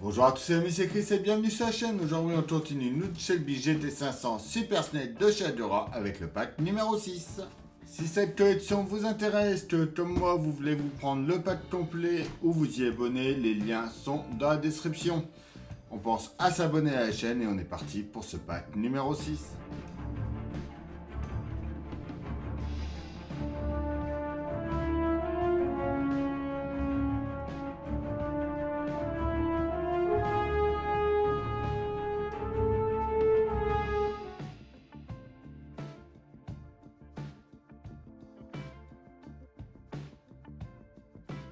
Bonjour à tous, c'est Miss Chris et bienvenue sur la chaîne. Aujourd'hui on continue notre Shelby GT500 Super SNES de chez Adora avec le pack numéro 6. Si cette collection vous intéresse, comme moi vous voulez vous prendre le pack complet ou vous y abonner, les liens sont dans la description. On pense à s'abonner à la chaîne et on est parti pour ce pack numéro 6.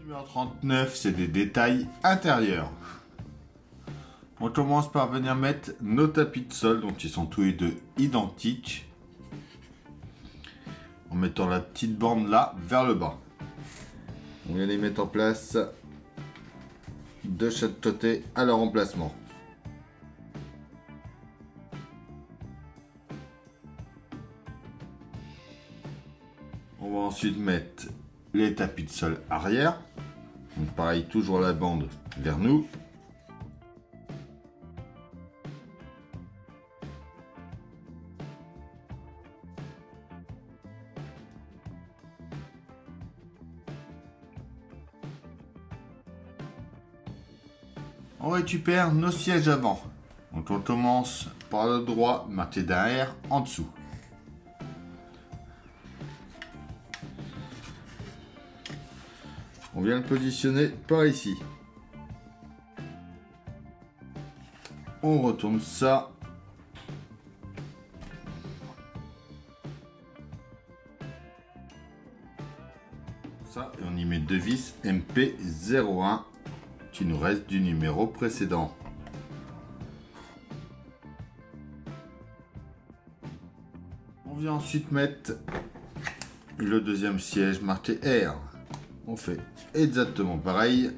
Numéro 39, c'est des détails intérieurs. On commence par venir mettre nos tapis de sol, donc ils sont tous les deux identiques. En mettant la petite bande là, vers le bas. On vient les mettre en place de chaque côté à leur emplacement. On va ensuite mettre les tapis de sol arrière. Donc pareil, toujours la bande vers nous. On récupère nos sièges avant. Donc on commence par le droit, marqué d'un R en dessous. On vient le positionner par ici. On retourne ça. Ça et on y met deux vis MP01 qui nous reste du numéro précédent. On vient ensuite mettre le deuxième siège marqué R. On fait exactement pareil.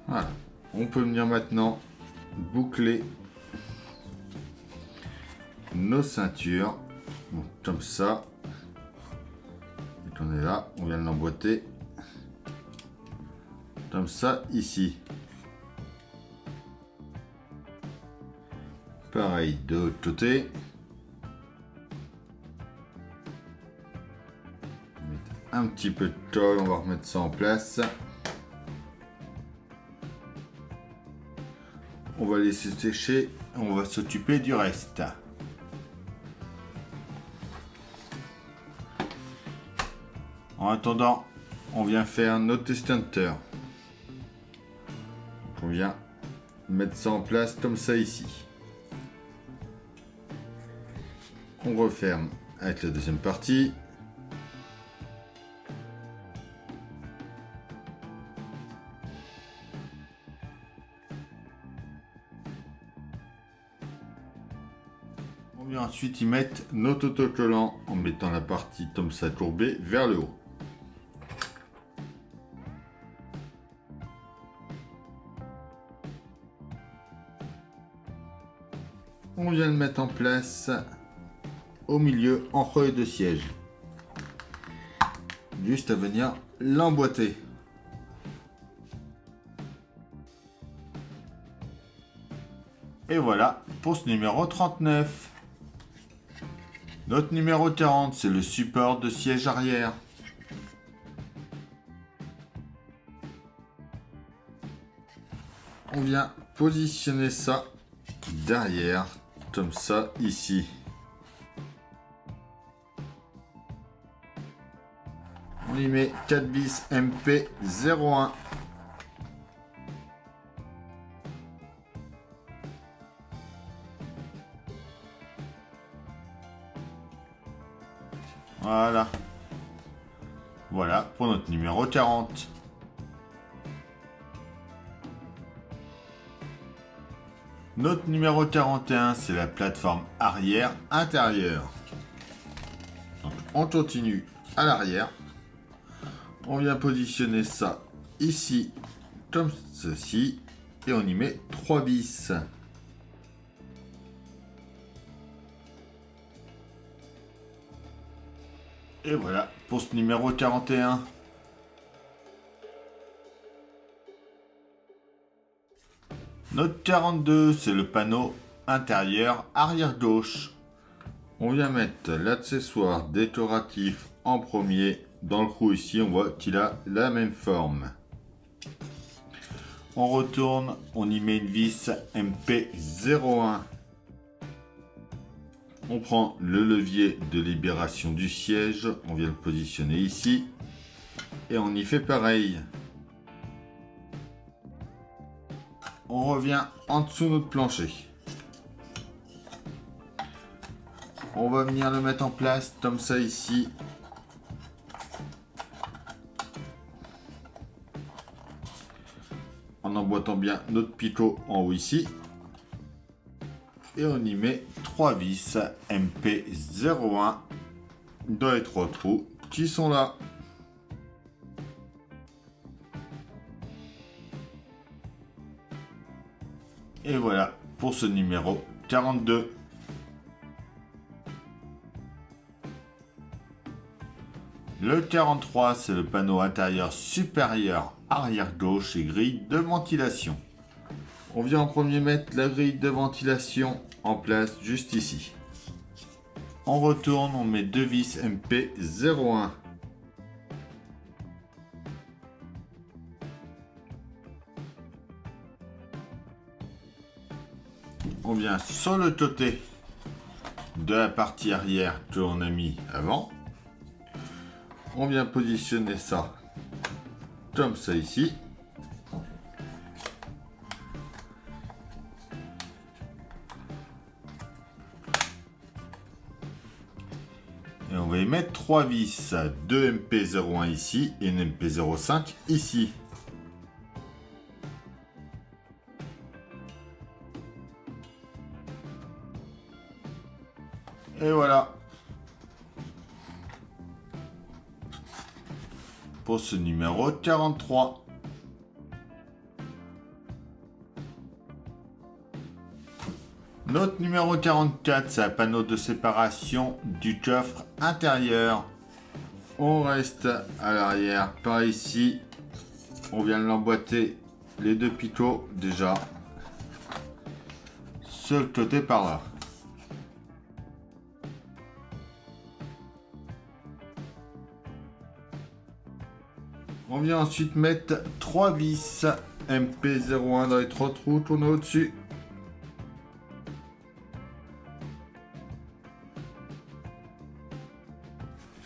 Voilà. On peut venir maintenant boucler nos ceintures. Bon, comme ça. Et qu'on est là, on vient de l'emboîter. Comme ça, ici. Pareil de l'autre côté. Un petit peu de colle, on va remettre ça en place. On va laisser sécher, on va s'occuper du reste. En attendant, on vient faire notre extincteur. On vient mettre ça en place comme ça ici. On referme avec la deuxième partie. On vient ensuite y mettre notre autocollant en mettant la partie comme ça courbée vers le haut. On vient le mettre en place au milieu entre les deux sièges. Juste à venir l'emboîter. Et voilà pour ce numéro 39. Notre numéro 40, c'est le support de siège arrière. On vient positionner ça derrière, comme ça, ici. On y met 4 vis MP01. Voilà. Voilà pour notre numéro 40. Notre numéro 41, c'est la plateforme arrière intérieure. Donc, on continue à l'arrière. On vient positionner ça ici, comme ceci. Et on y met 3 vis. Et voilà pour ce numéro 41. Notre 42, c'est le panneau intérieur arrière gauche. On vient mettre l'accessoire décoratif en premier. Dans le trou ici, on voit qu'il a la même forme. On retourne, on y met une vis MP01. On prend le levier de libération du siège, on vient le positionner ici et on y fait pareil. On revient en dessous de notre plancher. On va venir le mettre en place comme ça ici. En emboîtant bien notre picot en haut ici. Et on y met 3 vis MP01 dans les 3 trous qui sont là. Et voilà pour ce numéro 42. Le 43, c'est le panneau intérieur supérieur arrière gauche et grille de ventilation. On vient en premier mettre la grille de ventilation en place juste ici. On retourne, on met 2 vis MP01. On vient sur le côté de la partie arrière que l'on a mis avant. On vient positionner ça comme ça ici. Et on va y mettre 3 vis, 2 MP01 ici et une MP05 ici. Et voilà. Pour ce numéro 43. Notre numéro 44, c'est un panneau de séparation du coffre intérieur. On reste à l'arrière par ici. On vient de l'emboîter les 2 picots déjà. Sur le côté par là. On vient ensuite mettre 3 vis MP01 dans les 3 trous, tourner au-dessus.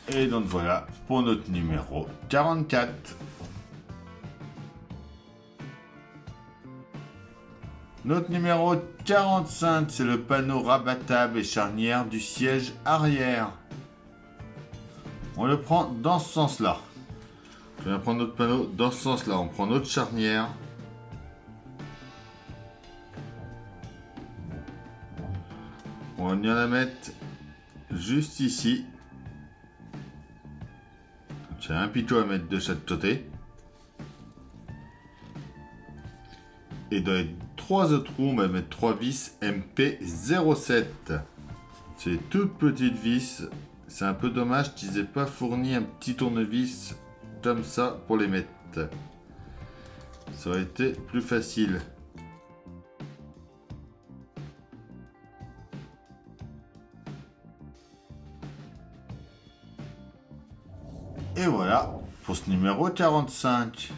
Et donc voilà pour notre numéro 44. Notre numéro 45, c'est le panneau rabattable et charnière du siège arrière. On le prend dans ce sens-là. Je vais prendre notre panneau dans ce sens-là. On prend notre charnière. On va venir la mettre juste ici. J'ai un picot à mettre de chaque côté. Et dans les 3 autres trous, on va mettre 3 vis MP07. C'est toutes petites vis. C'est un peu dommage qu'ils n'aient pas fourni un petit tournevis comme ça pour les mettre. Ça aurait été plus facile. Et voilà pour ce numéro 45.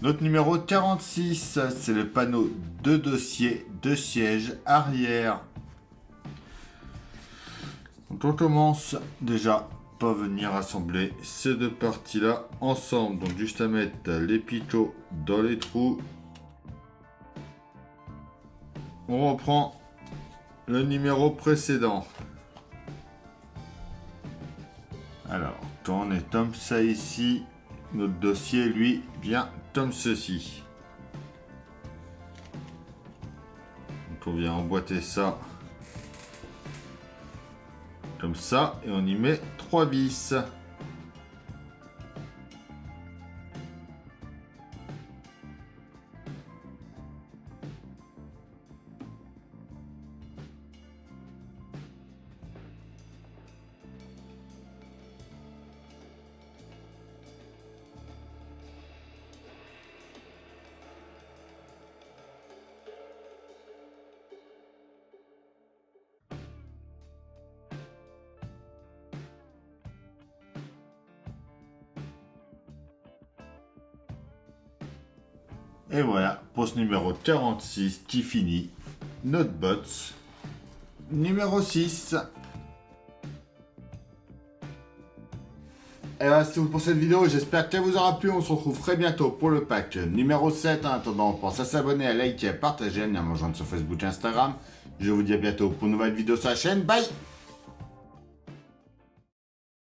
Notre numéro 46, c'est le panneau de dossier de siège arrière. Donc on commence déjà par venir assembler ces 2 parties là ensemble. Donc juste à mettre les picots dans les trous. On reprend le numéro précédent. Alors, quand on est comme ça ici, notre dossier, lui, vient comme ceci. Donc on vient emboîter ça comme ça et on y met 3 vis. Et voilà, pour ce numéro 46 qui finit notre bots numéro 6. Et voilà, c'est tout pour cette vidéo, j'espère qu'elle vous aura plu. On se retrouve très bientôt pour le pack numéro 7. En attendant, pensez à s'abonner, à liker, à partager, à me rejoindre sur Facebook et Instagram. Je vous dis à bientôt pour une nouvelle vidéo sur la chaîne. Bye!